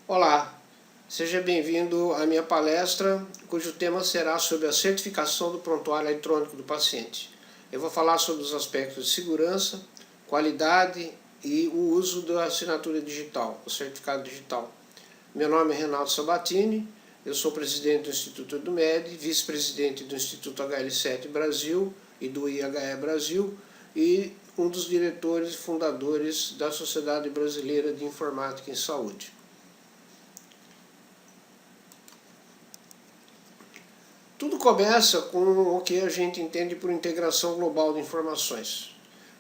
Olá, seja bem-vindo à minha palestra, cujo tema será sobre a certificação do prontuário eletrônico do paciente. Eu vou falar sobre os aspectos de segurança, qualidade e o uso da assinatura digital, o certificado digital. Meu nome é Renato Sabatini, eu sou presidente do Instituto EduMed, vice-presidente do Instituto HL7 Brasil e do IHE Brasil e um dos diretores e fundadores da Sociedade Brasileira de Informática em Saúde. Tudo começa com o que a gente entende por integração global de informações.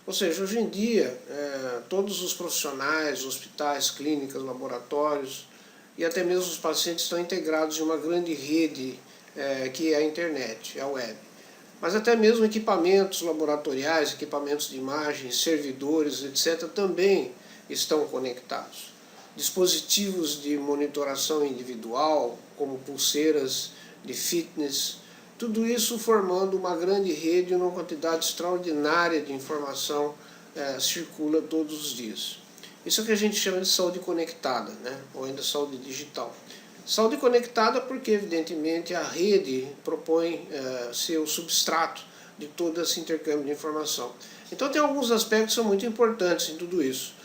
Ou seja, hoje em dia, todos os profissionais, hospitais, clínicas, laboratórios e até mesmo os pacientes estão integrados em uma grande rede que é a internet, a web. Mas até mesmo equipamentos laboratoriais, equipamentos de imagem, servidores, etc., também estão conectados. Dispositivos de monitoração individual, como pulseiras de fitness, tudo isso formando uma grande rede e uma quantidade extraordinária de informação circula todos os dias. Isso é o que a gente chama de saúde conectada, né? Ou ainda saúde digital. Saúde conectada porque, evidentemente, a rede propõe ser o substrato de todo esse intercâmbio de informação. Então tem alguns aspectos que são muito importantes em tudo isso.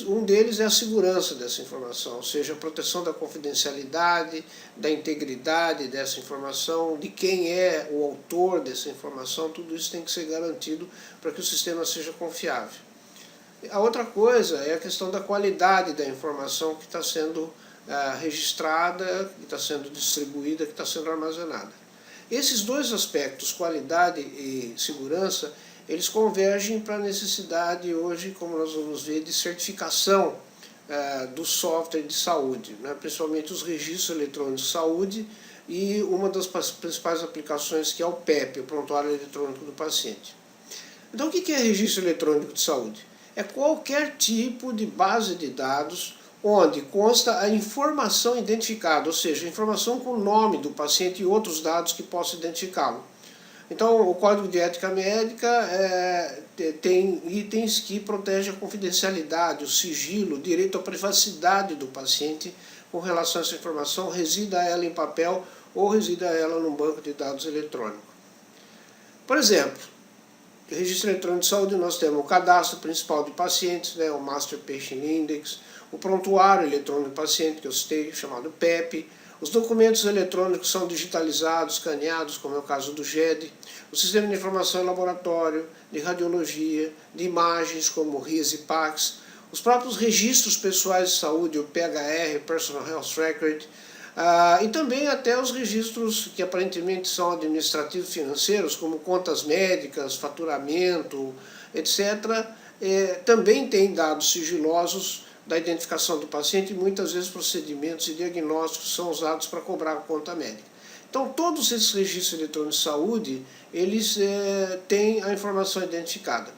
Um deles é a segurança dessa informação, ou seja, a proteção da confidencialidade, da integridade dessa informação, de quem é o autor dessa informação, tudo isso tem que ser garantido para que o sistema seja confiável. A outra coisa é a questão da qualidade da informação que está sendo registrada, que está sendo distribuída, que está sendo armazenada. Esses dois aspectos, qualidade e segurança, eles convergem para a necessidade hoje, como nós vamos ver, de certificação do software de saúde, né? Principalmente os registros eletrônicos de saúde e uma das principais aplicações que é o PEP, o Prontuário Eletrônico do Paciente. Então o que é registro eletrônico de saúde? É qualquer tipo de base de dados onde consta a informação identificada, ou seja, a informação com o nome do paciente e outros dados que possam identificá-lo. Então, o Código de Ética Médica tem itens que protegem a confidencialidade, o sigilo, o direito à privacidade do paciente com relação a essa informação, resida ela em papel ou resida ela num banco de dados eletrônico. Por exemplo, no Registro Eletrônico de Saúde nós temos o cadastro principal de pacientes, né, o Master Patient Index, o prontuário eletrônico do paciente, que eu citei, chamado PEP, os documentos eletrônicos são digitalizados, escaneados, como é o caso do GED, o sistema de informação em laboratório, de radiologia, de imagens, como o RIS e PACS, os próprios registros pessoais de saúde, o PHR, Personal Health Record, e também até os registros que aparentemente são administrativos financeiros, como contas médicas, faturamento, etc., também tem dados sigilosos da identificação do paciente e muitas vezes procedimentos e diagnósticos são usados para cobrar a conta médica. Então todos esses registros eletrônicos de saúde, eles têm a informação identificada.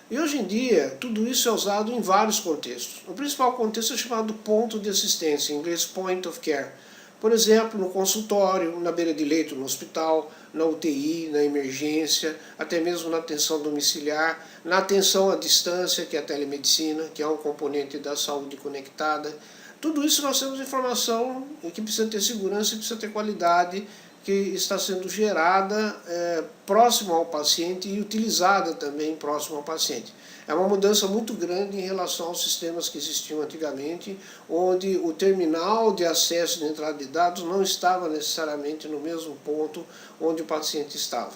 E hoje em dia, tudo isso é usado em vários contextos. O principal contexto é chamado ponto de assistência, em inglês point of care. Por exemplo, no consultório, na beira de leito no hospital, na UTI, na emergência, até mesmo na atenção domiciliar, na atenção à distância, que é a telemedicina, que é um componente da saúde conectada. Tudo isso nós temos informação que precisa ter segurança e precisa ter qualidade, que está sendo gerada próximo ao paciente e utilizada também próximo ao paciente. É uma mudança muito grande em relação aos sistemas que existiam antigamente, onde o terminal de acesso de entrada de dados não estava necessariamente no mesmo ponto onde o paciente estava.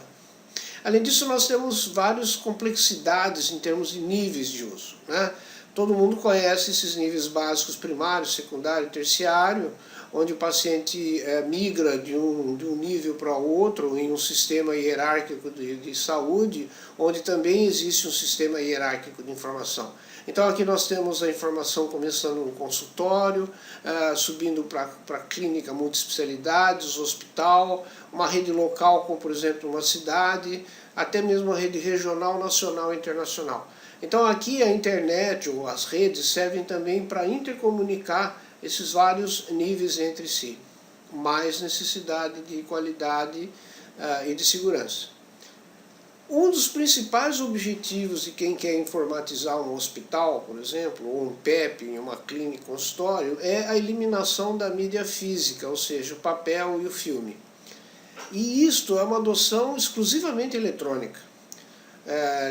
Além disso, nós temos várias complexidades em termos de níveis de uso, né? Todo mundo conhece esses níveis básicos, primário, secundário e terciário, onde o paciente migra de um nível para outro em um sistema hierárquico de saúde, onde também existe um sistema hierárquico de informação. Então aqui nós temos a informação começando no consultório, subindo para a clínica multiespecialidades, hospital, uma rede local como por exemplo uma cidade, até mesmo uma rede regional, nacional e internacional. Então aqui a internet ou as redes servem também para intercomunicar esses vários níveis entre si, mais necessidade de qualidade e de segurança. Um dos principais objetivos de quem quer informatizar um hospital, por exemplo, ou um PEP, uma clínica, um consultório, é a eliminação da mídia física, ou seja, o papel e o filme. E isto é uma adoção exclusivamente eletrônica,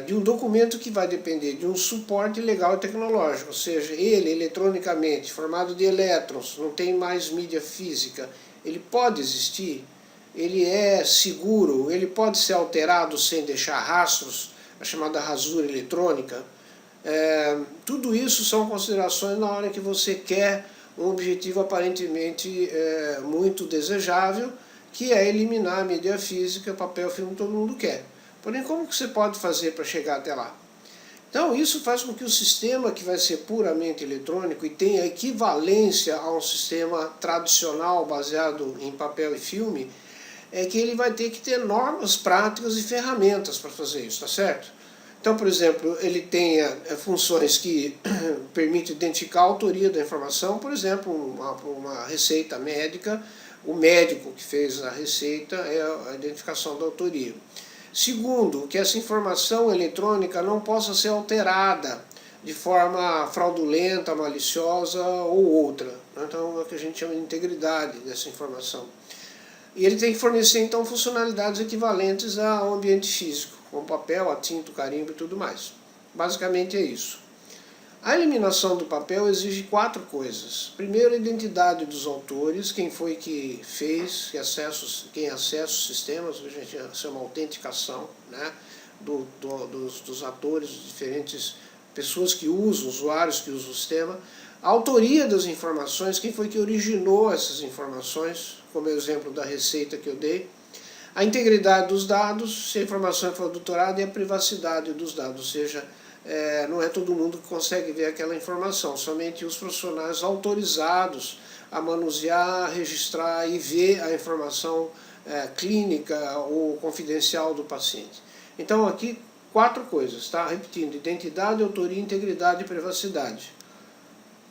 de um documento que vai depender de um suporte legal e tecnológico, ou seja, ele eletronicamente, formado de elétrons, não tem mais mídia física, ele pode existir, ele é seguro, ele pode ser alterado sem deixar rastros, a chamada rasura eletrônica. Tudo isso são considerações na hora que você quer um objetivo aparentemente muito desejável, que é eliminar a mídia física, papel, filme, todo mundo quer. Porém, como que você pode fazer para chegar até lá? Então, isso faz com que o sistema que vai ser puramente eletrônico e tenha equivalência a um sistema tradicional baseado em papel e filme, é que ele vai ter que ter normas práticas e ferramentas para fazer isso, tá certo? Então, por exemplo, ele tem funções que permitem identificar a autoria da informação, por exemplo, uma receita médica, o médico que fez a receita é a identificação da autoria. Segundo, que essa informação eletrônica não possa ser alterada de forma fraudulenta, maliciosa ou outra. Então, é o que a gente chama de integridade dessa informação. E ele tem que fornecer, então, funcionalidades equivalentes ao ambiente físico, como papel, a tinta, o carimbo e tudo mais. Basicamente é isso. A eliminação do papel exige 4 coisas. Primeiro, a identidade dos autores, quem foi que fez, quem acessa os sistemas, a gente chama autenticação, né, dos atores, diferentes pessoas que usam, usuários que usam o sistema. A autoria das informações, quem foi que originou essas informações, como é o exemplo da receita que eu dei. A integridade dos dados, se a informação foi adulterada, e a privacidade dos dados, ou seja, não é todo mundo que consegue ver aquela informação, somente os profissionais autorizados a manusear, registrar e ver a informação clínica ou confidencial do paciente. Então aqui 4 coisas, tá? Repetindo, identidade, autoria, integridade e privacidade.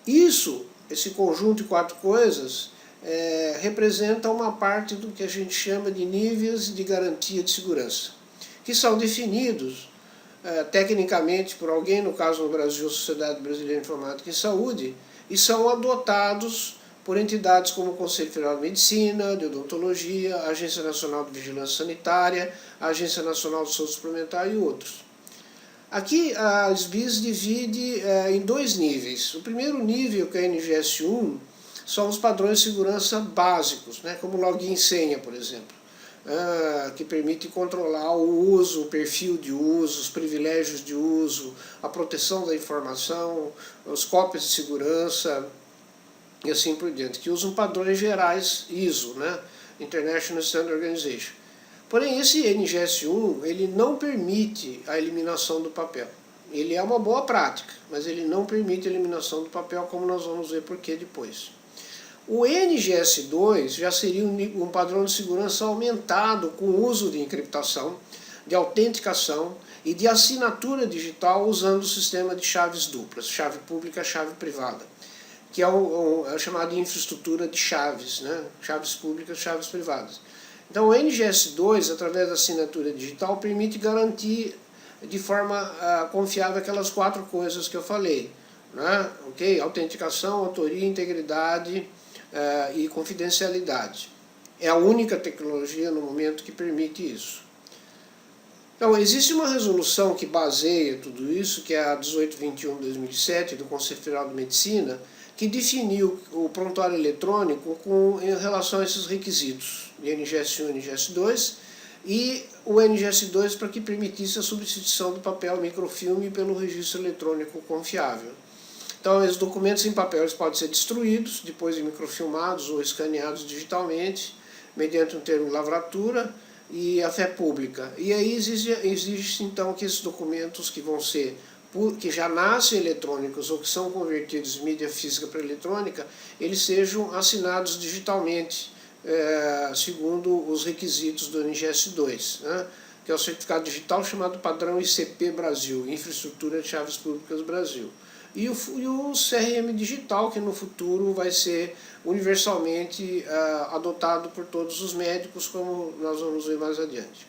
Esse conjunto de 4 coisas representa uma parte do que a gente chama de níveis de garantia de segurança, que são definidos tecnicamente por alguém, no caso no Brasil, a Sociedade Brasileira de Informática e Saúde, e são adotados por entidades como o Conselho Federal de Medicina, de Odontologia, a Agência Nacional de Vigilância Sanitária, a Agência Nacional de Saúde Suplementar e outros. Aqui a SBIS divide em 2 níveis. O primeiro nível, que é a NGS 1, são os padrões de segurança básicos, né, como login e senha, por exemplo. Que permite controlar o uso, o perfil de uso, os privilégios de uso, a proteção da informação, as cópias de segurança e assim por diante, que usam padrões gerais ISO, né? International Standard Organization. Porém, esse NGS1 ele não permite a eliminação do papel. Ele é uma boa prática, mas ele não permite a eliminação do papel, como nós vamos ver por que depois. O NGS2 já seria um padrão de segurança aumentado com o uso de encriptação, de autenticação e de assinatura digital usando o sistema de chaves duplas, chave pública e chave privada, que é o chamado de infraestrutura de chaves, né? Chaves públicas e chaves privadas. Então o NGS2, através da assinatura digital, permite garantir de forma confiável aquelas 4 coisas que eu falei, né? Okay? Autenticação, autoria, integridade e confidencialidade. É a única tecnologia no momento que permite isso. Então, existe uma resolução que baseia tudo isso, que é a 1821 de 2007, do Conselho Federal de Medicina, que definiu o prontuário eletrônico em relação a esses requisitos, de NGS1 e NGS2, e o NGS2 para que permitisse a substituição do papel microfilme pelo registro eletrônico confiável. Então, os documentos em papel eles podem ser destruídos, depois de microfilmados ou escaneados digitalmente, mediante um termo de lavratura e a fé pública. E aí exige então que esses documentos que já nascem eletrônicos ou que são convertidos de mídia física para eletrônica, eles sejam assinados digitalmente, segundo os requisitos do NGS2, né? Que é o certificado digital chamado padrão ICP Brasil, Infraestrutura de Chaves Públicas Brasil. E o CRM digital, que no futuro vai ser universalmente adotado por todos os médicos, como nós vamos ver mais adiante.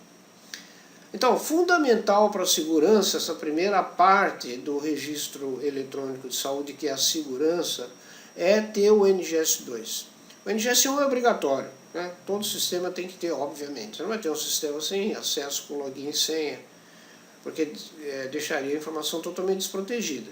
Então, fundamental para a segurança, essa primeira parte do registro eletrônico de saúde, que é a segurança, é ter o NGS2. O NGS1 é obrigatório, né? Todo sistema tem que ter, obviamente. Você não vai ter um sistema sem acesso com login e senha, porque deixaria a informação totalmente desprotegida.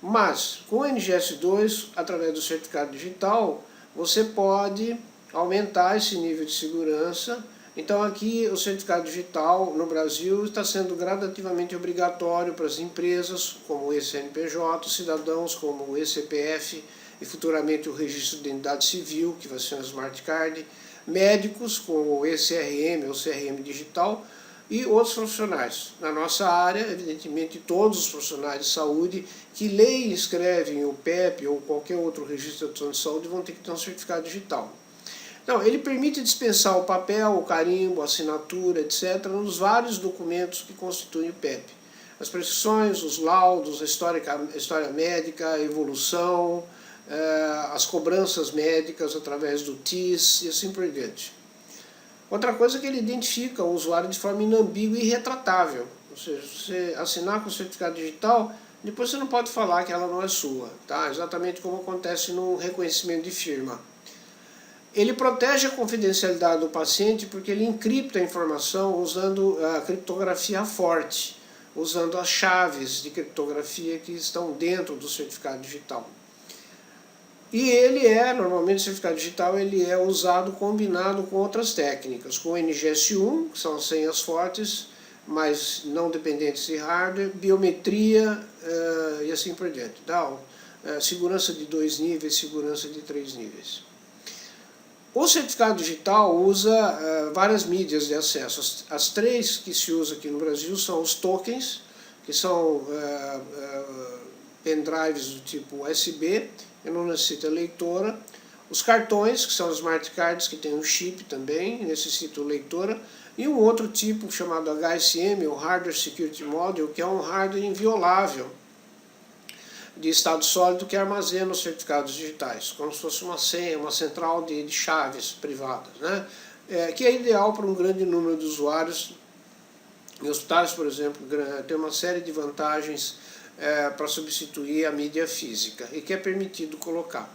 Mas, com o NGS2, através do certificado digital, você pode aumentar esse nível de segurança. Então aqui o certificado digital no Brasil está sendo gradativamente obrigatório para as empresas, como o eCNPJ, cidadãos como o eCPF e futuramente o registro de identidade civil, que vai ser um smart card, médicos como o eCRM ou CRM digital e outros profissionais. Na nossa área, evidentemente, todos os profissionais de saúde que leem e escrevem o PEP ou qualquer outro registro de saúde vão ter que ter um certificado digital. Então, ele permite dispensar o papel, o carimbo, a assinatura, etc., nos vários documentos que constituem o PEP. As prescrições, os laudos, a história médica, a evolução, as cobranças médicas através do TIS e assim por diante. Outra coisa é que ele identifica o usuário de forma inambígua e irretratável. Ou seja, você assinar com o certificado digital, depois você não pode falar que ela não é sua, tá? Exatamente como acontece no reconhecimento de firma. Ele protege a confidencialidade do paciente porque ele encripta a informação usando a criptografia forte, usando as chaves de criptografia que estão dentro do certificado digital. E normalmente o certificado digital é usado combinado com outras técnicas, com o NGS1, que são as senhas fortes, mas não dependentes de hardware, biometria e assim por diante. Então, segurança de 2 níveis, segurança de 3 níveis. O certificado digital usa várias mídias de acesso. As 3 que se usa aqui no Brasil são os tokens, que são pendrives do tipo USB, que não necessita leitora. Os cartões, que são os smart cards, que tem um chip também, necessita leitora. E um outro tipo chamado HSM, o Hardware Security Module, que é um hardware inviolável de estado sólido que armazena os certificados digitais, como se fosse uma senha, uma central de chaves privadas, né? Que é ideal para um grande número de usuários. Em hospitais, por exemplo, tem uma série de vantagens para substituir a mídia física e que é permitido colocar.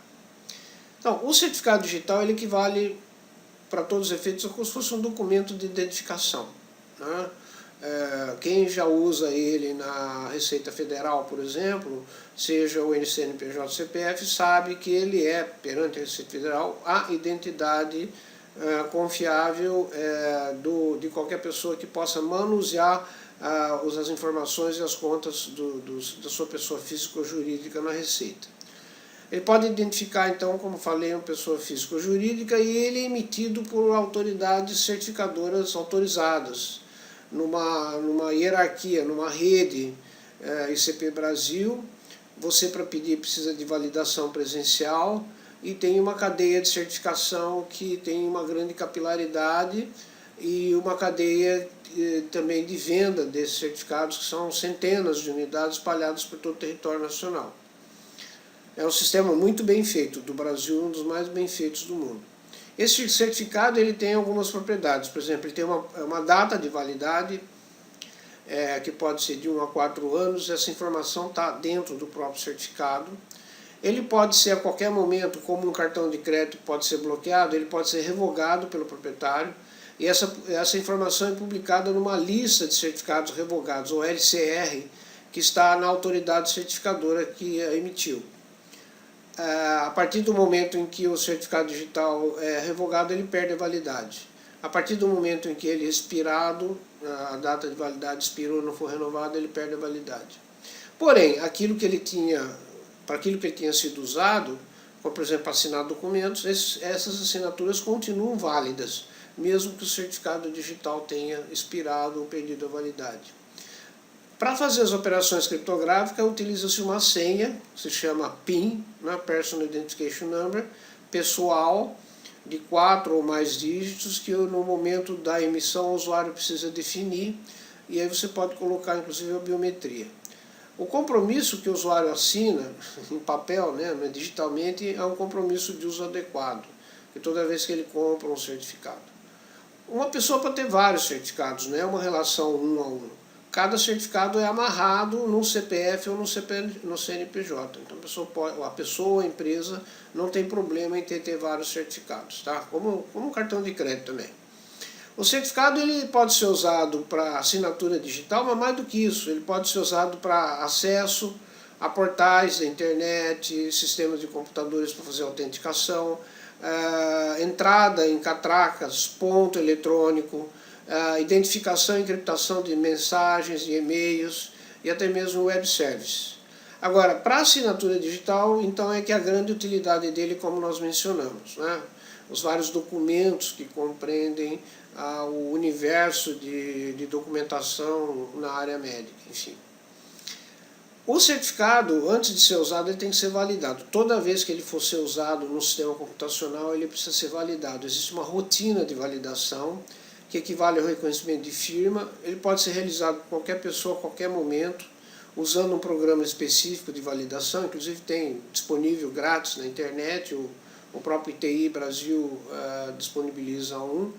Então, o certificado digital ele equivale, para todos os efeitos, como se fosse um documento de identificação, né? Quem já usa ele na Receita Federal, por exemplo, seja o NCNPJ ou CPF, sabe que ele é, perante a Receita Federal, a identidade confiável de qualquer pessoa que possa manusear as informações e as contas da sua pessoa física ou jurídica na Receita. Ele pode identificar, então, como falei, uma pessoa física ou jurídica, e ele é emitido por autoridades certificadoras autorizadas, numa hierarquia, numa rede ICP Brasil. Você, para pedir, precisa de validação presencial e tem uma cadeia de certificação que tem uma grande capilaridade e uma cadeia também de venda desses certificados, que são centenas de unidades espalhadas por todo o território nacional. É um sistema muito bem feito, do Brasil, um dos mais bem feitos do mundo. Esse certificado ele tem algumas propriedades, por exemplo, ele tem uma data de validade, que pode ser de 1 a 4 anos, essa informação está dentro do próprio certificado. Ele pode ser a qualquer momento, como um cartão de crédito pode ser bloqueado, ele pode ser revogado pelo proprietário, e essa informação é publicada numa lista de certificados revogados, ou LCR, que está na autoridade certificadora que a emitiu. A partir do momento em que o certificado digital é revogado, ele perde a validade. A partir do momento em que ele é expirado, a data de validade expirou, não for renovado, ele perde a validade. Porém, para aquilo que ele tinha sido usado, como por exemplo assinar documentos, essas assinaturas continuam válidas, mesmo que o certificado digital tenha expirado ou perdido a validade. Para fazer as operações criptográficas, utiliza-se uma senha, que se chama PIN, né, Personal Identification Number, pessoal, de 4 ou mais dígitos, que no momento da emissão o usuário precisa definir, e aí você pode colocar inclusive a biometria. O compromisso que o usuário assina, em papel, né, digitalmente, é um compromisso de uso adequado, que toda vez que ele compra um certificado. Uma pessoa pode ter vários certificados, não é uma relação 1 a 1. Cada certificado é amarrado no CPF ou no CNPJ. Então a pessoa ou a empresa não tem problema em ter vários certificados, tá? Como um cartão de crédito também. O certificado ele pode ser usado para assinatura digital, mas mais do que isso, ele pode ser usado para acesso a portais da internet, sistemas de computadores para fazer autenticação, entrada em catracas, ponto eletrônico, identificação e encriptação de mensagens, de e-mails e até mesmo web service. Agora, para assinatura digital, então é que a grande utilidade dele, como nós mencionamos, né? Os vários documentos que compreendem o universo de documentação na área médica, enfim. O certificado, antes de ser usado, ele tem que ser validado. Toda vez que ele for ser usado no sistema computacional, ele precisa ser validado. Existe uma rotina de validação, que equivale ao reconhecimento de firma. Ele pode ser realizado por qualquer pessoa, a qualquer momento, usando um programa específico de validação. Inclusive tem disponível grátis na internet, o próprio ITI Brasil disponibiliza um.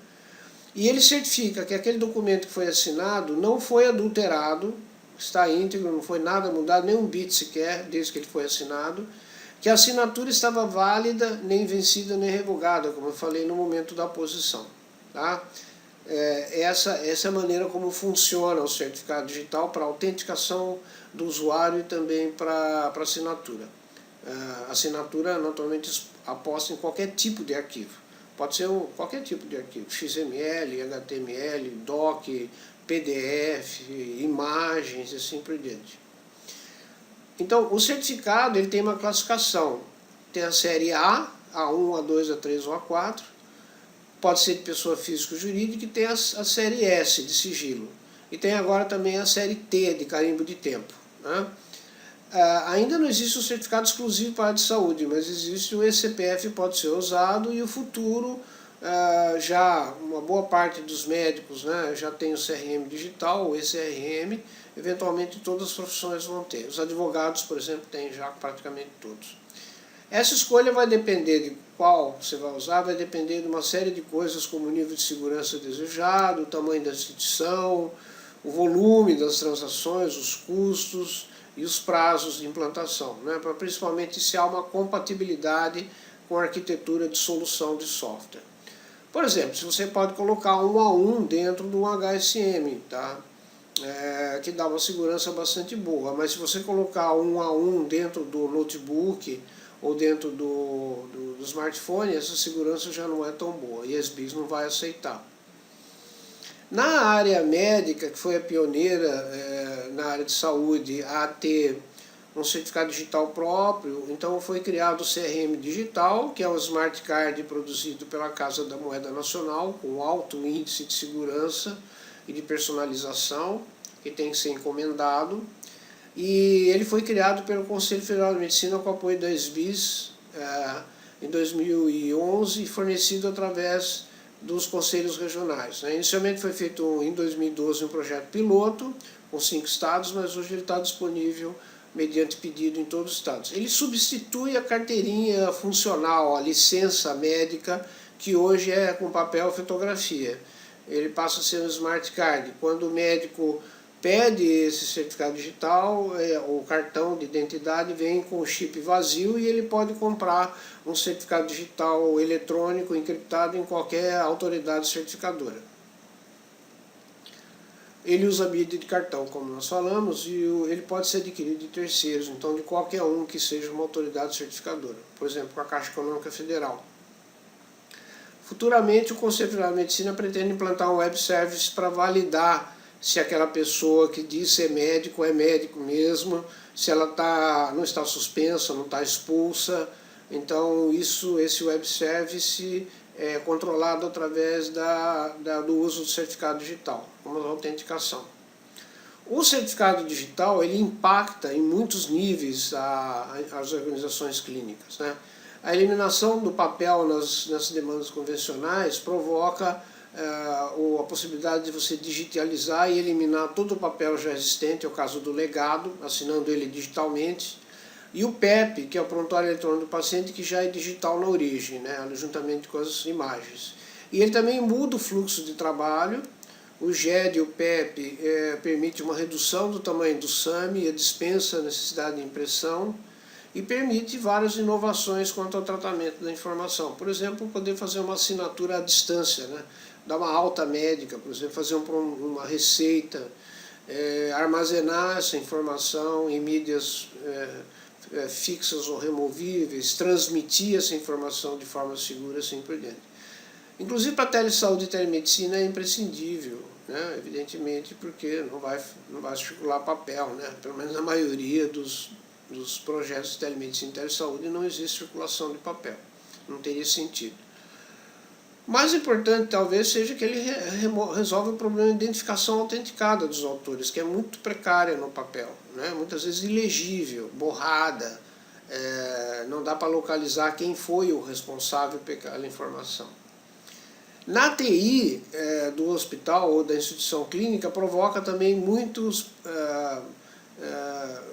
E ele certifica que aquele documento que foi assinado não foi adulterado, está íntegro, não foi nada mudado, nem um bit sequer, desde que ele foi assinado, que a assinatura estava válida, nem vencida, nem revogada, como eu falei no momento da aposição. Tá? Essa é a maneira como funciona o certificado digital para autenticação do usuário e também para assinatura. Assinatura naturalmente aposta em qualquer tipo de arquivo. Pode ser qualquer tipo de arquivo, XML, HTML, doc, PDF, imagens e assim por diante. Então, o certificado ele tem uma classificação. Tem a série A, A1, A2, A3 ou A4. Pode ser de pessoa física ou jurídica, e tem a série S, de sigilo. E tem agora também a série T, de carimbo de tempo, né? Ainda não existe um certificado exclusivo para a área de saúde, mas existe o eCPF, pode ser usado, e o futuro, já uma boa parte dos médicos, né, já tem o CRM digital, o eCRM, eventualmente todas as profissões vão ter. Os advogados, por exemplo, têm já praticamente todos. Essa escolha vai depender de qual você vai usar, vai depender de uma série de coisas, como o nível de segurança desejado, o tamanho da instituição, o volume das transações, os custos e os prazos de implantação, né, para principalmente se há uma compatibilidade com a arquitetura de solução de software. Por exemplo, se você pode colocar 1 a 1 dentro do HSM, tá? Que dá uma segurança bastante boa, mas se você colocar 1 a 1 dentro do notebook ou dentro do smartphone, essa segurança já não é tão boa e a SBIS não vai aceitar. Na área médica, que foi a pioneira na área de saúde a ter um certificado digital próprio, então foi criado o CRM digital, que é um smart card produzido pela Casa da Moeda Nacional, com alto índice de segurança e de personalização, que tem que ser encomendado. E ele foi criado pelo Conselho Federal de Medicina com apoio da SBIS em 2011 e fornecido através dos conselhos regionais. Inicialmente foi feito em 2012 um projeto piloto com 5 estados, mas hoje ele está disponível mediante pedido em todos os estados. Ele substitui a carteirinha funcional, a licença médica, que hoje é com papel e fotografia. Ele passa a ser um smart card. Quando o médico pede esse certificado digital, o cartão de identidade vem com o chip vazio e ele pode comprar um certificado digital eletrônico encriptado em qualquer autoridade certificadora. Ele usa BID de cartão, como nós falamos, e ele pode ser adquirido de terceiros, então de qualquer um que seja uma autoridade certificadora, por exemplo, com a Caixa Econômica Federal. Futuramente, o Conselho Federal de Medicina pretende implantar um web service para validar se aquela pessoa que diz ser médico é médico mesmo, se ela não está suspensa, não está expulsa. Então, esse web service é controlado através do uso do certificado digital, como a autenticação. O certificado digital ele impacta em muitos níveis as organizações clínicas, né? A eliminação do papel nas demandas convencionais provoca a possibilidade de você digitalizar e eliminar todo o papel já existente, é o caso do legado, assinando ele digitalmente, e o PEP, que é o prontuário eletrônico do paciente, que já é digital na origem, né, juntamente com as imagens. E ele também muda o fluxo de trabalho. O GED e o PEP permite uma redução do tamanho do SAMI, a dispensa a necessidade de impressão, e permite várias inovações quanto ao tratamento da informação. Por exemplo, poder fazer uma assinatura à distância, né? Dar uma alta médica, por exemplo, fazer uma receita, armazenar essa informação em mídias fixas ou removíveis, transmitir essa informação de forma segura, assim por diante. Inclusive para a telesaúde e telemedicina é imprescindível, né? Evidentemente, porque não vai circular papel, né? Pelo menos na maioria dos projetos de telemedicina e telesaúde não existe circulação de papel, não teria sentido. Mais importante talvez seja que ele resolve o problema de identificação autenticada dos autores, que é muito precária no papel, né? Muitas vezes ilegível, borrada, não dá para localizar quem foi o responsável pela informação. Na TI do hospital ou da instituição clínica provoca também muitos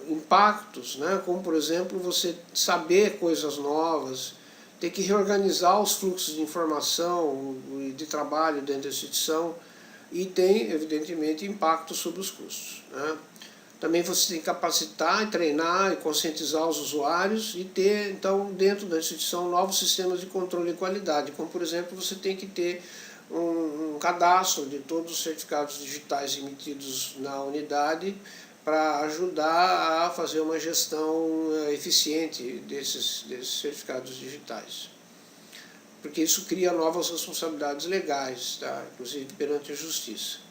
impactos, né? Como por exemplo você saber coisas novas, ter que reorganizar os fluxos de informação e de trabalho dentro da instituição, e tem evidentemente impacto sobre os custos, né? Também você tem que capacitar, treinar e conscientizar os usuários e ter, então, dentro da instituição, novos sistemas de controle de qualidade, como, por exemplo, você tem que ter um cadastro de todos os certificados digitais emitidos na unidade para ajudar a fazer uma gestão eficiente desses certificados digitais. Porque isso cria novas responsabilidades legais, tá? Inclusive perante a justiça.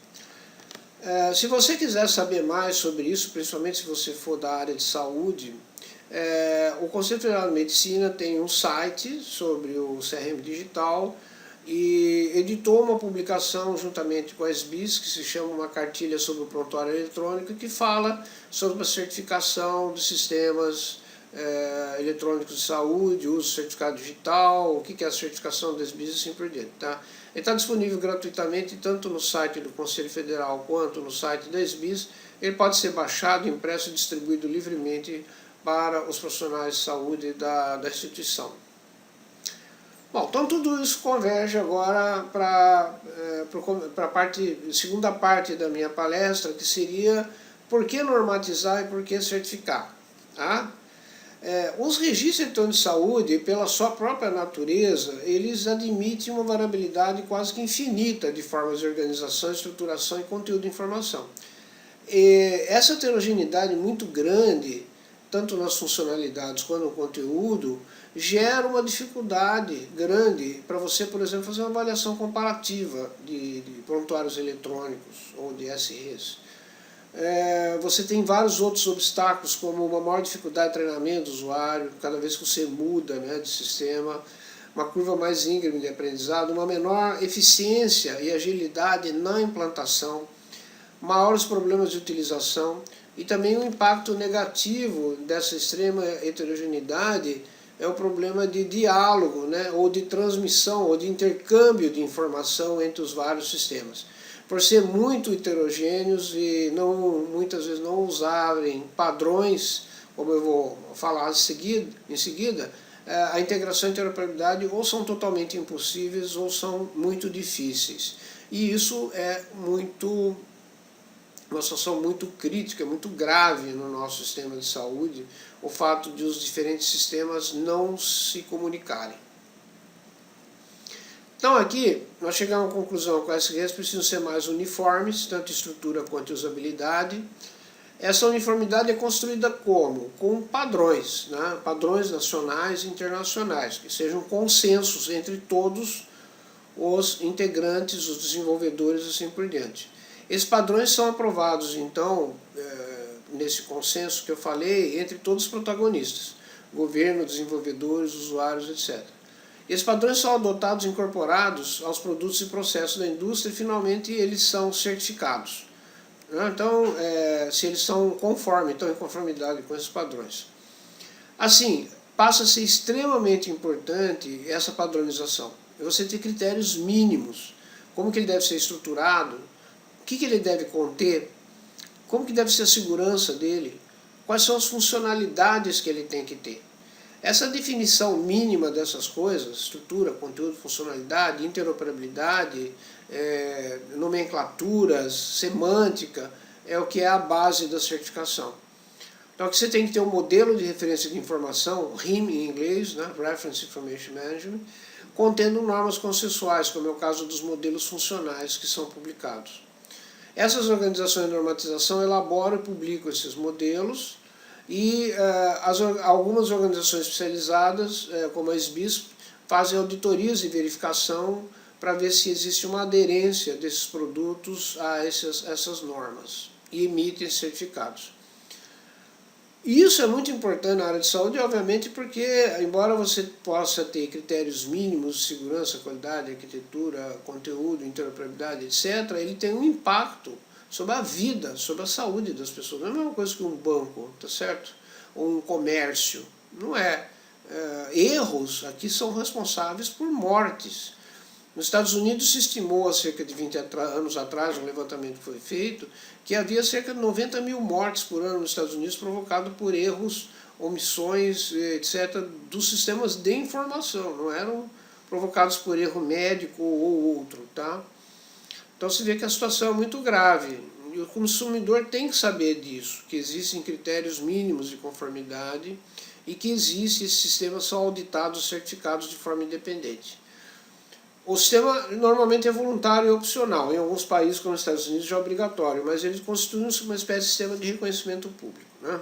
Se você quiser saber mais sobre isso, principalmente se você for da área de saúde, o Conselho Federal de Medicina tem um site sobre o CRM digital e editou uma publicação juntamente com a SBIS, que se chama uma cartilha sobre o prontuário eletrônico, que fala sobre a certificação de sistemas eletrônicos de saúde, uso do certificado digital, o que é a certificação da SBIS e assim por diante, tá? Ele está disponível gratuitamente tanto no site do Conselho Federal quanto no site da SBIS. Ele pode ser baixado, impresso e distribuído livremente para os profissionais de saúde da instituição. Bom, então tudo isso converge agora para a segunda parte da minha palestra, que seria por que normatizar e por que certificar. Tá? Os registros eletrônicos de saúde, pela sua própria natureza, eles admitem uma variabilidade quase que infinita de formas de organização, estruturação e conteúdo de informação. Essa heterogeneidade muito grande, tanto nas funcionalidades quanto no conteúdo, gera uma dificuldade grande para você, por exemplo, fazer uma avaliação comparativa de prontuários eletrônicos ou de SEs. Você tem vários outros obstáculos, como uma maior dificuldade de treinamento do usuário, cada vez que você muda, né, de sistema, uma curva mais íngreme de aprendizado, uma menor eficiência e agilidade na implantação, maiores problemas de utilização e também um impacto negativo dessa extrema heterogeneidade é o problema de diálogo, né, ou de transmissão, ou de intercâmbio de informação entre os vários sistemas. Por ser muito heterogêneos e muitas vezes não usarem padrões, como eu vou falar em seguida, a integração e interoperabilidade ou são totalmente impossíveis ou são muito difíceis. E isso é uma situação muito crítica, muito grave no nosso sistema de saúde, o fato de os diferentes sistemas não se comunicarem. Então aqui nós chegamos à conclusão que as redes precisam ser mais uniformes, tanto estrutura quanto usabilidade. Essa uniformidade é construída como? Com padrões, né? Padrões nacionais e internacionais, que sejam consensos entre todos os integrantes, os desenvolvedores e assim por diante. Esses padrões são aprovados, então, nesse consenso que eu falei, entre todos os protagonistas, governo, desenvolvedores, usuários, etc. Esses padrões são adotados e incorporados aos produtos e processos da indústria e, finalmente, eles são certificados. Então, se eles são conformes, estão em conformidade com esses padrões. Assim, passa a ser extremamente importante essa padronização. Você ter critérios mínimos, como que ele deve ser estruturado, o que ele deve conter, como que deve ser a segurança dele, quais são as funcionalidades que ele tem que ter. Essa definição mínima dessas coisas, estrutura, conteúdo, funcionalidade, interoperabilidade, nomenclaturas, semântica, é o que é a base da certificação. Então aqui você tem que ter um modelo de referência de informação, RIM em inglês, né, Reference Information Management, contendo normas consensuais, como é o caso dos modelos funcionais que são publicados. Essas organizações de normatização elaboram e publicam esses modelos e algumas organizações especializadas, como a SBISP, fazem auditorias de verificação para ver se existe uma aderência desses produtos a essas normas e emitem certificados. E isso é muito importante na área de saúde, obviamente, porque, embora você possa ter critérios mínimos de segurança, qualidade, arquitetura, conteúdo, interoperabilidade, etc., ele tem um impacto sobre a vida, sobre a saúde das pessoas. Não é a mesma coisa que um banco, tá certo? Ou um comércio. Não é. Erros aqui são responsáveis por mortes. Nos Estados Unidos se estimou há cerca de 20 anos atrás, um levantamento que foi feito, que havia cerca de 90 mil mortes por ano nos Estados Unidos provocado por erros, omissões, etc., dos sistemas de informação, não eram provocados por erro médico ou outro. Tá? Então se vê que a situação é muito grave. E o consumidor tem que saber disso, que existem critérios mínimos de conformidade e que esses sistemas são auditados, certificados de forma independente. O sistema normalmente é voluntário e opcional. Em alguns países, como os Estados Unidos, já é obrigatório, mas ele constitui uma espécie de sistema de reconhecimento público. Né?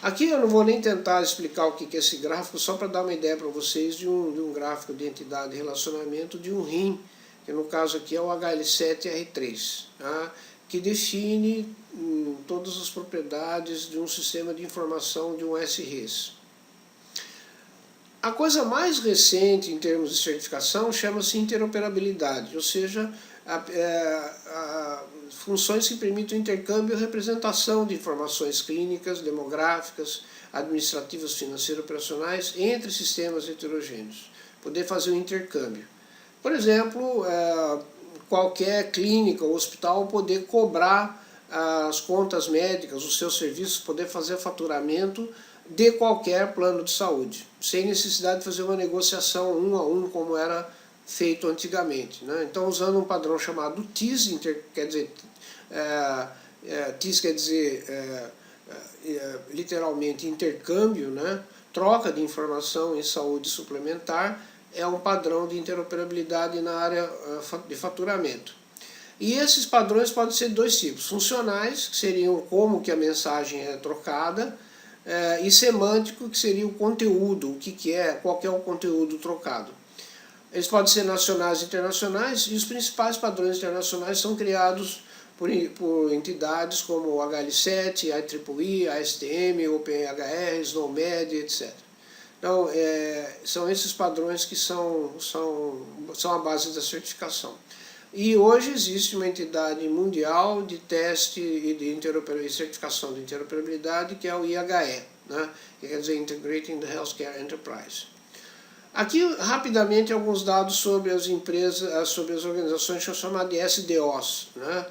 Aqui eu não vou nem tentar explicar o que é esse gráfico, só para dar uma ideia para vocês de um gráfico de entidade e relacionamento de um RIM, que no caso aqui é o HL7R3, tá? Que define todas as propriedades de um sistema de informação de um SRIS. A coisa mais recente em termos de certificação chama-se interoperabilidade, ou seja, funções que permitem o intercâmbio e representação de informações clínicas, demográficas, administrativas, financeiras, operacionais entre sistemas heterogêneos. Poder fazer o intercâmbio. Por exemplo, qualquer clínica ou hospital poder cobrar as contas médicas, os seus serviços, poder fazer faturamento de qualquer plano de saúde, sem necessidade de fazer uma negociação 1 a 1 como era feito antigamente. Né? Então, usando um padrão chamado TIS, TIS quer dizer literalmente intercâmbio, né? Troca de informação em saúde suplementar, é um padrão de interoperabilidade na área de faturamento. E esses padrões podem ser de dois tipos, funcionais, que seriam como que a mensagem é trocada, e semântico, que seria o conteúdo, qual que é o conteúdo trocado. Eles podem ser nacionais e internacionais, e os principais padrões internacionais são criados por entidades como o HL7, a IEEE, a ASTM, OpenHR, SNOMED, etc. Então, são esses padrões que são a base da certificação. E hoje existe uma entidade mundial de teste e de certificação de interoperabilidade, que é o IHE, né? Que quer dizer Integrating the Healthcare Enterprise. Aqui, rapidamente, alguns dados sobre as empresas, sobre as organizações que são chamadas de SDOs, né?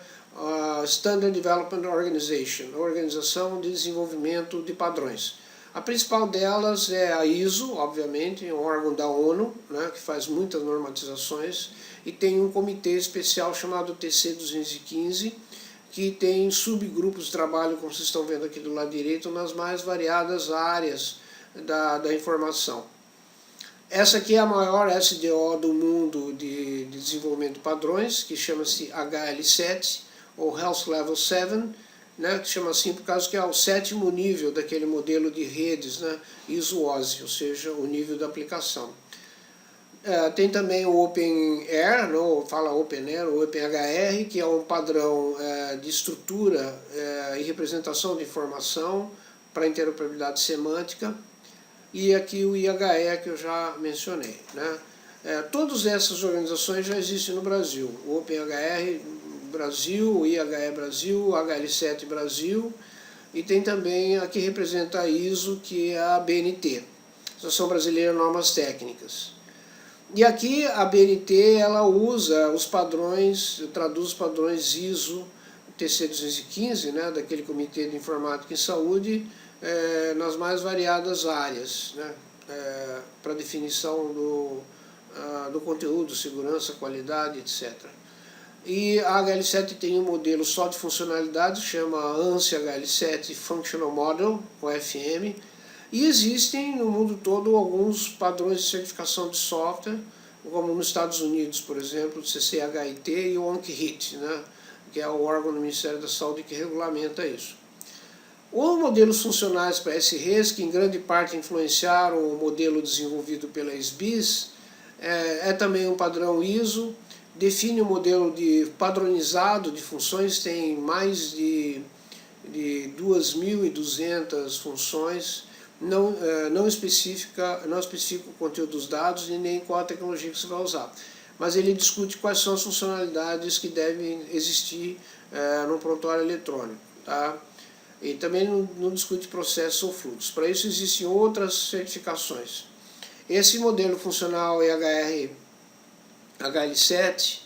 Standard Development Organization, Organização de Desenvolvimento de Padrões. A principal delas é a ISO, obviamente, um órgão da ONU, né, que faz muitas normatizações, e tem um comitê especial chamado TC215, que tem subgrupos de trabalho, como vocês estão vendo aqui do lado direito, nas mais variadas áreas da informação. Essa aqui é a maior SDO do mundo de desenvolvimento de padrões, que chama-se HL7, ou Health Level 7, né, que chama assim por causa que é o 7º nível daquele modelo de redes, né, ISO-OSI, ou seja, o nível da aplicação. Tem também o OpenAir, não fala OpenAir, o OpenHR, que é um padrão de estrutura e representação de informação para interoperabilidade semântica, e aqui o IHE, que eu já mencionei. Né. Todas essas organizações já existem no Brasil, o OpenHR Brasil, o IHE Brasil, o HL7 Brasil, e tem também a que representa a ISO, que é a BNT, Associação Brasileira de Normas Técnicas. E aqui a BNT ela usa os padrões, traduz os padrões ISO TC215, né, daquele Comitê de Informática em Saúde, nas mais variadas áreas, né, para definição do conteúdo, segurança, qualidade, etc. E a HL7 tem um modelo só de funcionalidade, chama ANSI HL7 Functional Model, ou FM, e existem no mundo todo alguns padrões de certificação de software, como nos Estados Unidos, por exemplo, o CCHIT e o ONCHIT, né, que é o órgão do Ministério da Saúde que regulamenta isso. Os modelos funcionais para SREs, que em grande parte influenciaram o modelo desenvolvido pela SBIS, é também um padrão ISO, define um modelo padronizado de funções, tem mais de 2.200 funções, não especifica o conteúdo dos dados e nem qual a tecnologia que você vai usar. Mas ele discute quais são as funcionalidades que devem existir no prontuário eletrônico. Tá? E também não discute processos ou fluxos. Para isso existem outras certificações. Esse modelo funcional EHR HL7,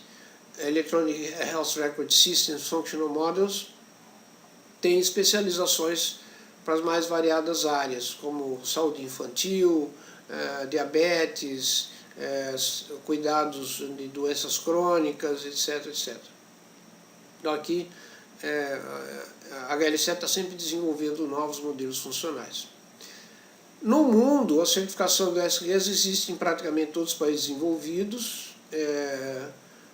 Electronic Health Record Systems Functional Models, tem especializações para as mais variadas áreas, como saúde infantil, diabetes, cuidados de doenças crônicas, etc. etc. Então aqui a HL7 está sempre desenvolvendo novos modelos funcionais. No mundo, a certificação do SREs existe em praticamente todos os países envolvidos,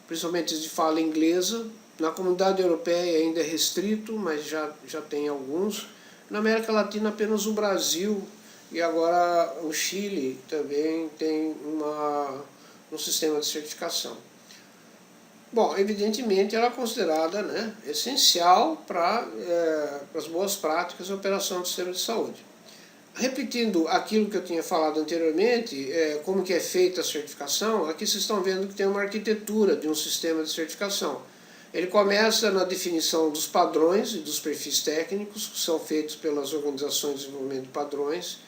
principalmente de fala inglesa. Na comunidade europeia ainda é restrito, mas já tem alguns. Na América Latina apenas o Brasil e agora o Chile também tem um sistema de certificação. Bom, evidentemente ela é considerada, né, essencial para as boas práticas de operação do sistema de saúde. Repetindo aquilo que eu tinha falado anteriormente, como que é feita a certificação, aqui vocês estão vendo que tem uma arquitetura de um sistema de certificação. Ele começa na definição dos padrões e dos perfis técnicos, que são feitos pelas organizações de desenvolvimento de padrões.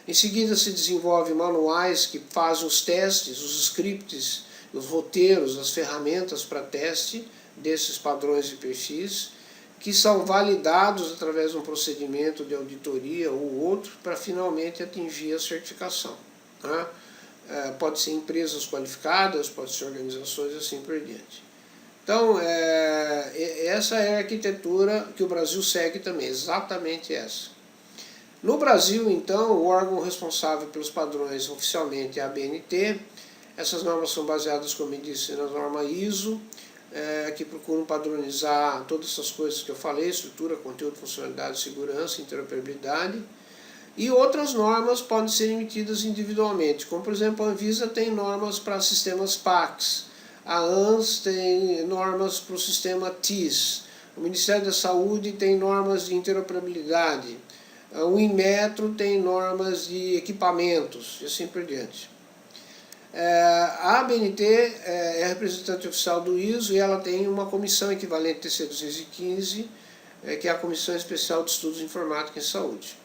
Em seguida se desenvolve manuais que fazem os testes, os scripts, os roteiros, as ferramentas para teste desses padrões e perfis, que são validados através de um procedimento de auditoria ou outro para finalmente atingir a certificação. Tá? Pode ser empresas qualificadas, pode ser organizações e assim por diante. Então, essa é a arquitetura que o Brasil segue também, exatamente essa. No Brasil, então, o órgão responsável pelos padrões oficialmente é a ABNT. Essas normas são baseadas, como eu disse, na norma ISO, que procuram padronizar todas essas coisas que eu falei, estrutura, conteúdo, funcionalidade, segurança, interoperabilidade. E outras normas podem ser emitidas individualmente, como por exemplo a Anvisa tem normas para sistemas PACS, a ANS tem normas para o sistema TIS, o Ministério da Saúde tem normas de interoperabilidade, o Inmetro tem normas de equipamentos e assim por diante. A ABNT é representante oficial do ISO e ela tem uma comissão equivalente TC 215, que é a Comissão Especial de Estudos de Informática em Saúde,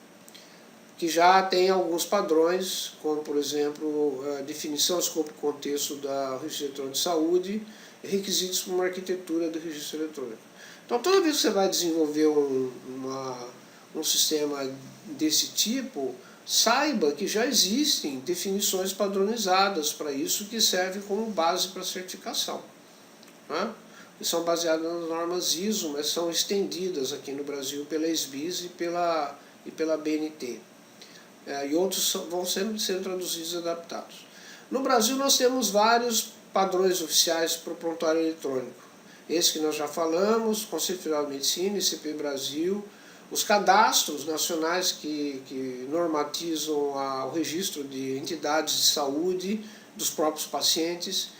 que já tem alguns padrões, como por exemplo, a definição, escopo e contexto da registro eletrônico de saúde e requisitos para uma arquitetura do registro eletrônico. Então toda vez que você vai desenvolver um sistema desse tipo, saiba que já existem definições padronizadas para isso que servem como base para a certificação. Né? Que são baseadas nas normas ISO, mas são estendidas aqui no Brasil pela SBIS e pela BNT. E outros vão sendo traduzidos e adaptados. No Brasil nós temos vários padrões oficiais para o prontuário eletrônico. Esse que nós já falamos, Conselho Federal de Medicina, ICP Brasil, os cadastros nacionais que normatizam o registro de entidades de saúde dos próprios pacientes,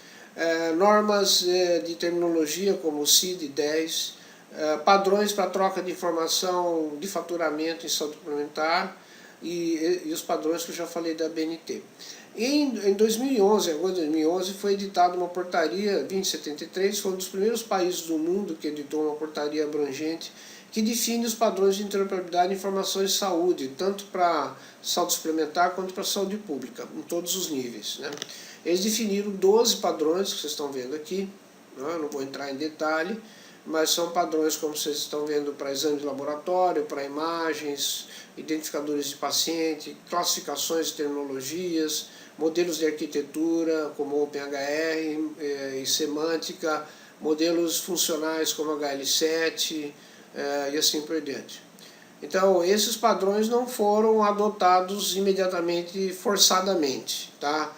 normas de terminologia como o CID-10, padrões para troca de informação de faturamento em saúde complementar e os padrões que eu já falei da BNT. Em 2011, agora 2011, foi editada uma portaria 2073, foi um dos primeiros países do mundo que editou uma portaria abrangente que define os padrões de interoperabilidade de informações de saúde, tanto para saúde suplementar quanto para saúde pública, em todos os níveis. Né? Eles definiram 12 padrões, que vocês estão vendo aqui, não vou entrar em detalhe, mas são padrões, como vocês estão vendo, para exame de laboratório, para imagens, identificadores de paciente, classificações de terminologias, modelos de arquitetura, como OpenHR e semântica, modelos funcionais como HL7 e assim por diante. Então, esses padrões não foram adotados imediatamente, forçadamente, tá?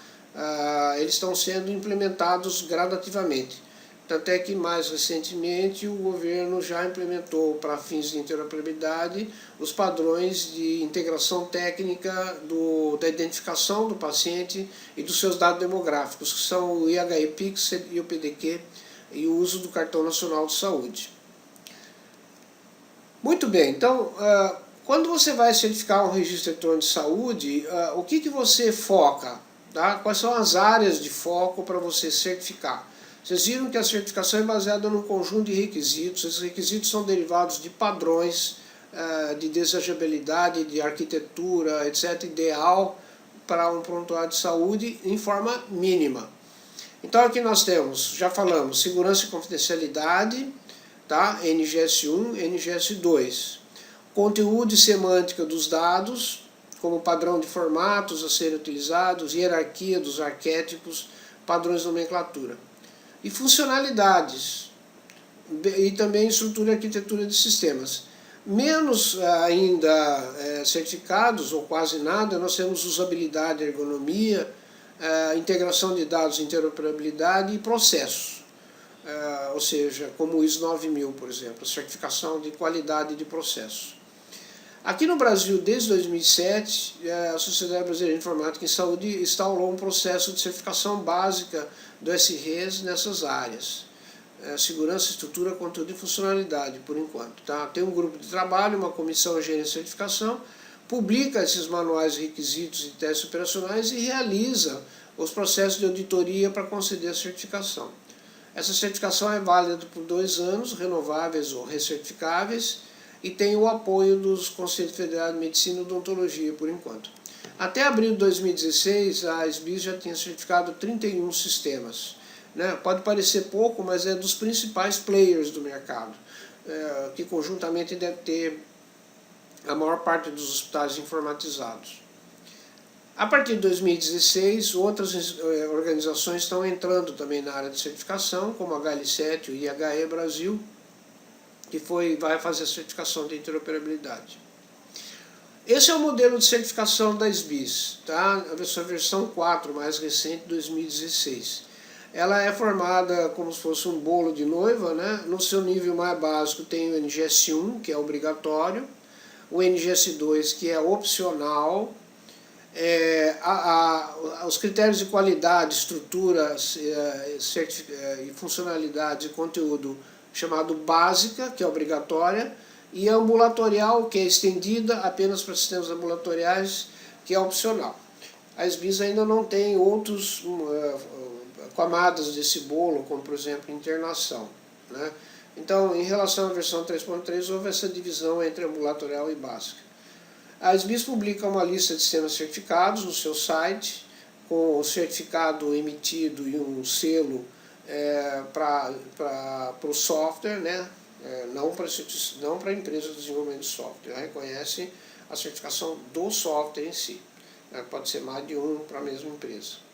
Eles estão sendo implementados gradativamente. Tanto é que, mais recentemente, o governo já implementou, para fins de interoperabilidade, os padrões de integração técnica da identificação do paciente e dos seus dados demográficos, que são o IHE-PIX e o PDQ, e o uso do Cartão Nacional de Saúde. Muito bem, então, quando você vai certificar um registro eletrônico de saúde, o que você foca? Tá? Quais são as áreas de foco para você certificar? Vocês viram que a certificação é baseada num conjunto de requisitos. Esses requisitos são derivados de padrões de desejabilidade, de arquitetura, etc., ideal para um prontuário de saúde em forma mínima. Então aqui nós temos, já falamos, segurança e confidencialidade, tá? NGS1, NGS2. Conteúdo e semântica dos dados, como padrão de formatos a serem utilizados, hierarquia dos arquétipos, padrões de nomenclatura. E funcionalidades, e também estrutura e arquitetura de sistemas. Menos ainda certificados, ou quase nada, nós temos usabilidade, ergonomia, integração de dados, interoperabilidade e processos. Ou seja, como o ISO 9000, por exemplo, certificação de qualidade de processo. Aqui no Brasil, desde 2007, a Sociedade Brasileira de Informática em Saúde instaurou um processo de certificação básica do SRES nessas áreas. Segurança, estrutura, conteúdo e funcionalidade, por enquanto. Tá? Tem um grupo de trabalho, uma comissão de gerência de certificação, publica esses manuais de requisitos e testes operacionais e realiza os processos de auditoria para conceder a certificação. Essa certificação é válida por 2 anos, renováveis ou recertificáveis, e tem o apoio dos Conselhos Federais de Medicina e Odontologia, por enquanto. Até abril de 2016, a SBIS já tinha certificado 31 sistemas. Né? Pode parecer pouco, mas é dos principais players do mercado, que conjuntamente deve ter a maior parte dos hospitais informatizados. A partir de 2016, outras organizações estão entrando também na área de certificação, como a HL7 e o IHE Brasil, que vai fazer a certificação de interoperabilidade. Esse é o modelo de certificação da SBIS, tá? A sua versão 4, mais recente, 2016. Ela é formada como se fosse um bolo de noiva, né? No seu nível mais básico tem o NGS1, que é obrigatório, o NGS2, que é opcional, os critérios de qualidade, estrutura e funcionalidade e conteúdo chamado básica, que é obrigatória, e a ambulatorial, que é estendida apenas para sistemas ambulatoriais, que é opcional. A SBIS ainda não tem outros camadas desse bolo, como por exemplo internação, né? Então, em relação à versão 3.3, houve essa divisão entre ambulatorial e básica. A SBIS publica uma lista de sistemas certificados no seu site, com o certificado emitido e um selo para o software, né? Não para a empresa de desenvolvimento de software. Ela reconhece a certificação do software em si. Pode ser mais de um para a mesma empresa.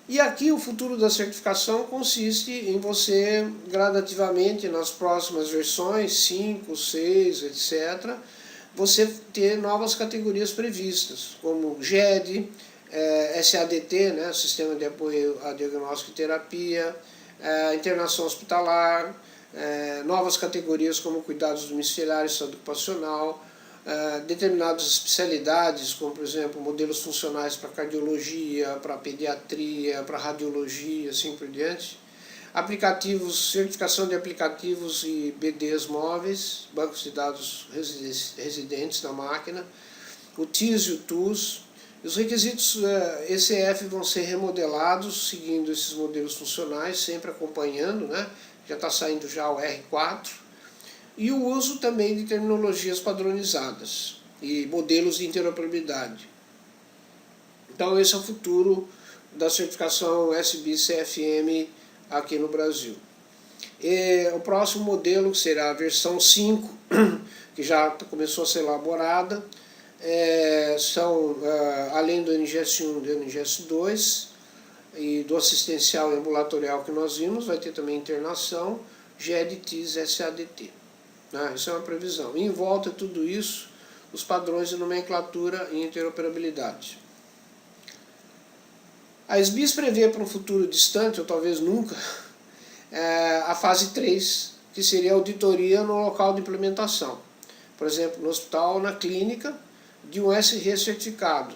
E aqui o futuro da certificação consiste em você, gradativamente, nas próximas versões, 5, 6, etc., você ter novas categorias previstas, como GED, SADT, né, Sistema de Apoio a Diagnóstico e Terapia, internação hospitalar, novas categorias como cuidados domiciliares, saúde ocupacional, determinadas especialidades, como por exemplo modelos funcionais para cardiologia, para pediatria, para radiologia, assim por diante. Aplicativos, certificação de aplicativos e BDs móveis, bancos de dados residentes na máquina, o TIS e o TUS. Os requisitos ECF vão ser remodelados seguindo esses modelos funcionais, sempre acompanhando, né? Já está saindo já o R4. E o uso também de terminologias padronizadas e modelos de interoperabilidade. Então esse é o futuro da certificação SBIS-CFM aqui no Brasil. E o próximo modelo, que será a versão 5, que já começou a ser elaborada, são, além do NGS1 e do NGS2, e do assistencial e ambulatorial que nós vimos, vai ter também internação, GED-TIS, SADT. Isso é uma previsão. E em volta de tudo isso, os padrões de nomenclatura e interoperabilidade. A SBIS prevê para um futuro distante, ou talvez nunca, a fase 3, que seria a auditoria no local de implementação. Por exemplo, no hospital ou na clínica, de um SRE certificado,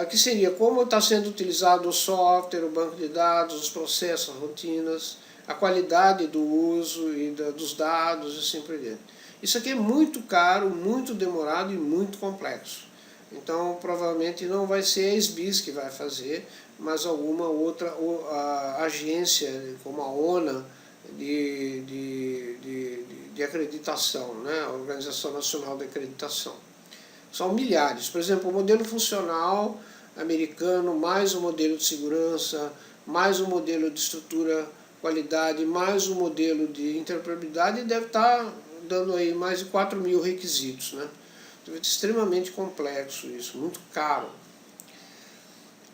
que seria como está sendo utilizado o software, o banco de dados, os processos, as rotinas, a qualidade do uso e dos dados e assim por diante. Isso aqui é muito caro, muito demorado e muito complexo. Então, provavelmente não vai ser a SBIS que vai fazer, mas alguma outra agência, como a ONA, de acreditação, né? A Organização Nacional de Acreditação. São milhares. Por exemplo, o modelo funcional americano, mais o modelo de segurança, mais o modelo de estrutura, qualidade, mais o modelo de interoperabilidade, deve estar dando aí mais de 4.000 requisitos, né? Extremamente complexo isso, muito caro.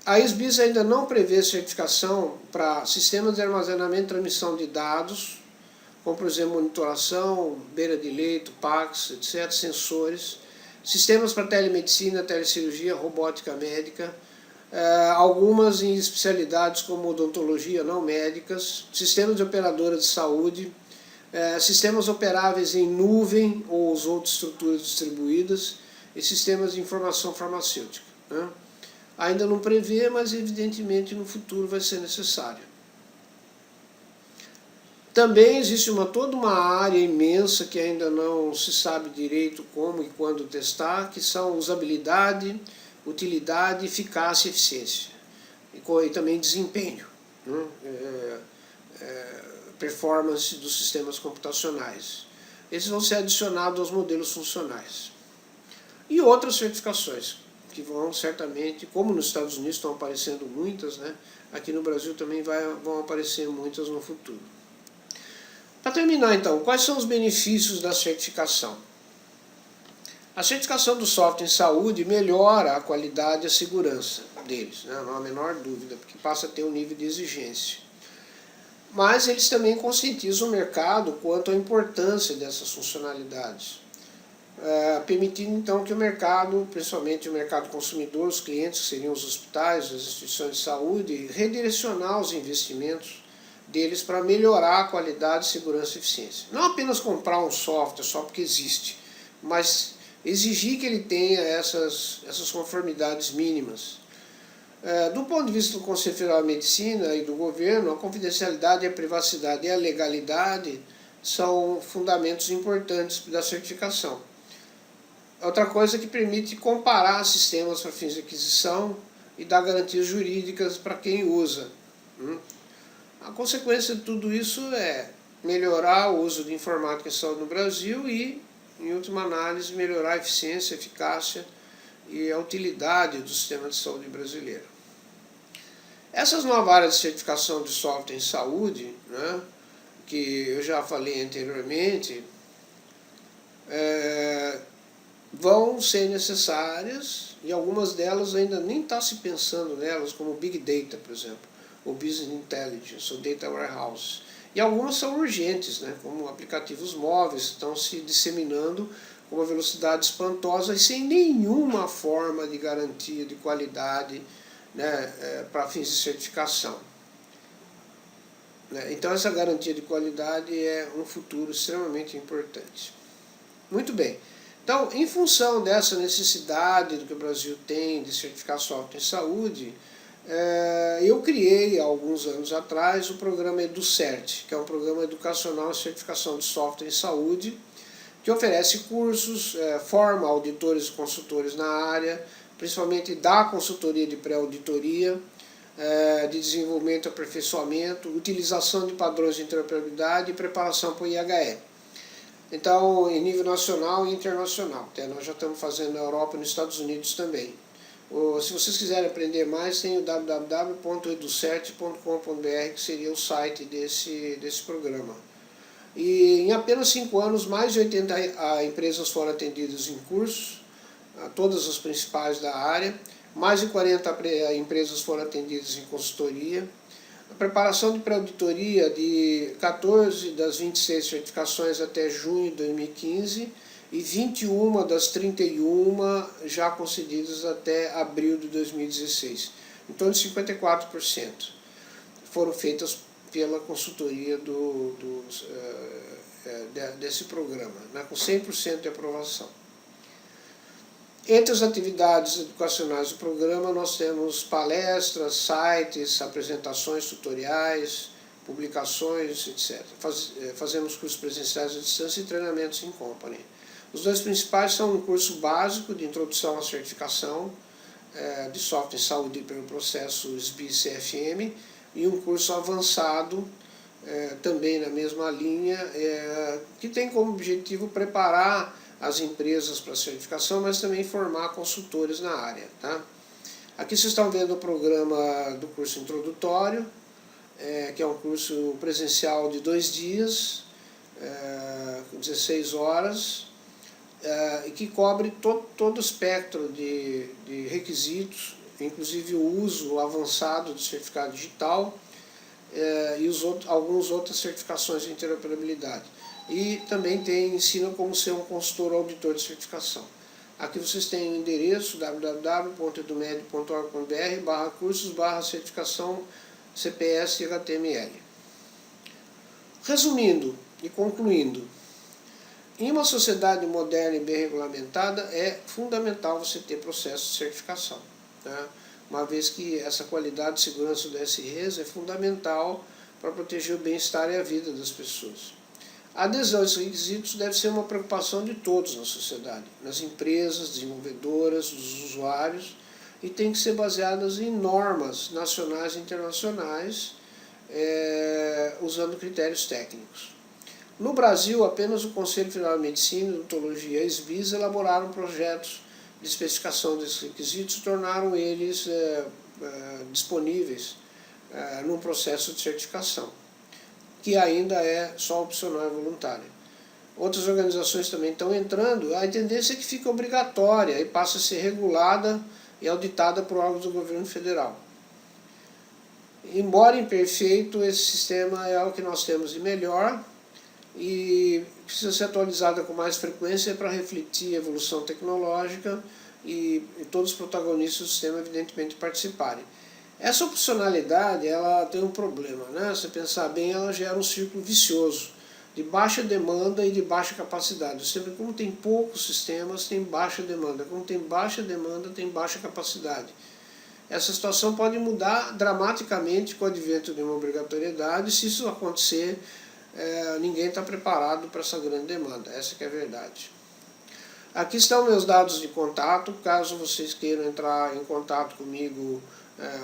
A SBIS ainda não prevê certificação para sistemas de armazenamento e transmissão de dados, como por exemplo monitoração, beira de leito, PACS, etc., sensores, sistemas para telemedicina, telecirurgia, robótica médica, algumas em especialidades como odontologia não médicas, sistemas de operadora de saúde, sistemas operáveis em nuvem ou as outras estruturas distribuídas e sistemas de informação farmacêutica. Né? Ainda não prevê, mas evidentemente no futuro vai ser necessário. Também existe toda uma área imensa que ainda não se sabe direito como e quando testar, que são usabilidade, utilidade, eficácia e eficiência. E também desempenho. Né? Performance dos sistemas computacionais. Esses vão ser adicionados aos modelos funcionais. E outras certificações, que vão certamente, como nos Estados Unidos estão aparecendo muitas, né, aqui no Brasil também vão aparecer muitas no futuro. Para terminar então, quais são os benefícios da certificação? A certificação do software em saúde melhora a qualidade e a segurança deles, né, não há a menor dúvida, porque passa a ter um nível de exigência. Mas eles também conscientizam o mercado quanto à importância dessas funcionalidades, permitindo então que o mercado, principalmente o mercado consumidor, os clientes, que seriam os hospitais, as instituições de saúde, redirecionar os investimentos deles para melhorar a qualidade, segurança e eficiência. Não apenas comprar um software só porque existe, mas exigir que ele tenha essas conformidades mínimas. Do ponto de vista do Conselho Federal de Medicina e do governo, a confidencialidade, a privacidade e a legalidade são fundamentos importantes da certificação. Outra coisa que permite comparar sistemas para fins de aquisição e dar garantias jurídicas para quem usa. A consequência de tudo isso é melhorar o uso de informática em saúde no Brasil e, em última análise, melhorar a eficiência, a eficácia e a utilidade do sistema de saúde brasileiro. Essas novas áreas de certificação de software em saúde, né, que eu já falei anteriormente, vão ser necessárias e algumas delas ainda nem está se pensando nelas, como Big Data, por exemplo, ou Business Intelligence, ou Data Warehouse. E algumas são urgentes, né, como aplicativos móveis, estão se disseminando com uma velocidade espantosa e sem nenhuma forma de garantia de qualidade, né, para fins de certificação. Então essa garantia de qualidade é um futuro extremamente importante. Muito bem. Então, em função dessa necessidade do que o Brasil tem de certificar software em saúde, eu criei, há alguns anos atrás, o programa EduCert, que é um programa educacional de certificação de software em saúde, que oferece cursos, forma auditores e consultores na área, principalmente da consultoria de pré-auditoria, de desenvolvimento e aperfeiçoamento, utilização de padrões de interoperabilidade e preparação para o IHE. Então, em nível nacional e internacional. Nós já estamos fazendo na Europa e nos Estados Unidos também. Se vocês quiserem aprender mais, tem o www.educert.com.br, que seria o site desse programa. E em apenas 5 anos, mais de 80 empresas foram atendidas em cursos, todas as principais da área. Mais de 40 empresas foram atendidas em consultoria. A preparação de pré-auditoria de 14 das 26 certificações até junho de 2015 e 21 das 31 já concedidas até abril de 2016. Em torno de 54% foram feitas pela consultoria desse programa, né, com 100% de aprovação. Entre as atividades educacionais do programa, nós temos palestras, sites, apresentações, tutoriais, publicações, etc. Fazemos cursos presenciais à distância e treinamentos em company. Os dois principais são um curso básico de introdução à certificação de software em saúde pelo processo SBI-CFM e um curso avançado, também na mesma linha, que tem como objetivo preparar as empresas para a certificação, mas também formar consultores na área. Tá? Aqui vocês estão vendo o programa do curso introdutório, que é um curso presencial de 2 dias, 16 horas, e que cobre todo o espectro de requisitos, inclusive o uso avançado do certificado digital e algumas outras certificações de interoperabilidade. E também ensina como ser um consultor auditor de certificação. Aqui vocês têm o endereço www.edumed.org.br/cursos/certificação CPS e HTML. Resumindo e concluindo, em uma sociedade moderna e bem regulamentada é fundamental você ter processo de certificação, né? Uma vez que essa qualidade e segurança do SREs é fundamental para proteger o bem-estar e a vida das pessoas. A adesão a esses requisitos deve ser uma preocupação de todos na sociedade, nas empresas, desenvolvedoras, dos usuários, e tem que ser baseadas em normas nacionais e internacionais, usando critérios técnicos. No Brasil, apenas o Conselho Federal de Medicina, Odontologia e SBIs elaboraram projetos de especificação desses requisitos e tornaram eles disponíveis num processo de certificação, que ainda é só opcional e voluntário. Outras organizações também estão entrando, a tendência é que fique obrigatória e passe a ser regulada e auditada por órgãos do governo federal. Embora imperfeito, esse sistema é o que nós temos de melhor e precisa ser atualizada com mais frequência para refletir a evolução tecnológica e todos os protagonistas do sistema, evidentemente, participarem. Essa opcionalidade ela tem um problema, né? Se pensar bem, ela gera um círculo vicioso de baixa demanda e de baixa capacidade. Sempre como tem poucos sistemas, tem baixa demanda. Como tem baixa demanda, tem baixa capacidade. Essa situação pode mudar dramaticamente com o advento de uma obrigatoriedade. Se isso acontecer, ninguém está preparado para essa grande demanda. Essa que é a verdade. Aqui estão meus dados de contato, caso vocês queiram entrar em contato comigo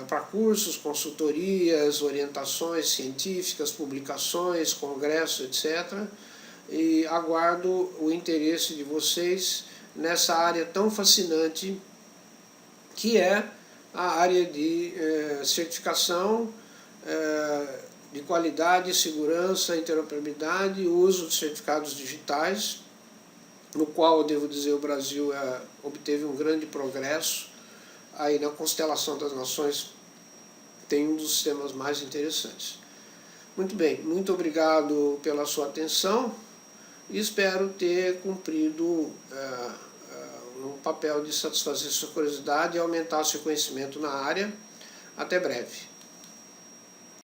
para cursos, consultorias, orientações científicas, publicações, congressos, etc. E aguardo o interesse de vocês nessa área tão fascinante que é a área de certificação, de qualidade, segurança, interoperabilidade e uso de certificados digitais, no qual, eu devo dizer, o Brasil obteve um grande progresso. Aí na constelação das nações tem um dos sistemas mais interessantes. Muito bem, muito obrigado pela sua atenção e espero ter cumprido um papel de satisfazer sua curiosidade e aumentar seu conhecimento na área. Até breve.